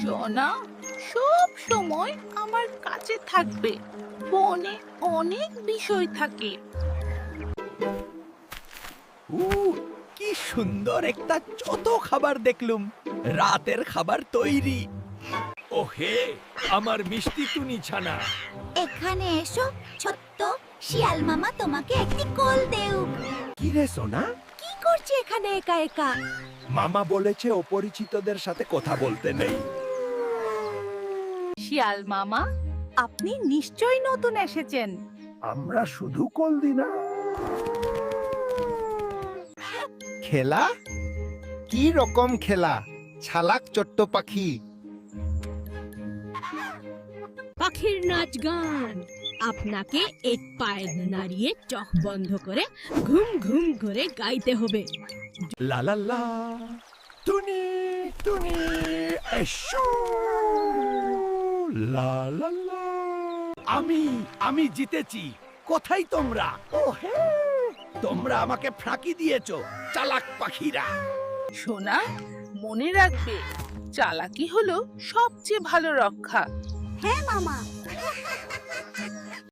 সোনা সব সময় আমার কাছে থাকবে। বনে অনেক বিষয় থাকে। উ কি সুন্দর একটা ছোট খাবার দেখলুম। রাতের খাবার তৈরি। ওহে আমার মিষ্টি টুনি ছানা। এখানে এসো ছোট্ট শিয়াল মামা তোমাকে একটি কল দেউ। কি রে সোনা? কি করছে এখানে একা একা? মামা বলেছে অপরিচিতদের সাথে কথা বলতে নেই। শিয়াল মামা, আপনি নিশ্চয়ই নতুন এসেছেন। আমরা শুধু কল দিই না। খেলা? কি রকম খেলা? ছালাক চট্ট পাখি। পাখির নাচ গান। আপনাকে এক পায়ে নাড়িয়ে চোখ বন্ধ করে ঘুম ঘুম করে গাইতে হবে। লা লা লা টুনি টুনি এসো লা লা লা। আমি জিতেছি। কোথায় তোমরা? ও হে, তোমরা আমাকে ফাঁকি দিয়েছো চালাক পাখিরা। সোনা, মনে রাখবে, চালাকি হলো সবচেয়ে ভালো রক্ষা। হ্যাঁ মামা।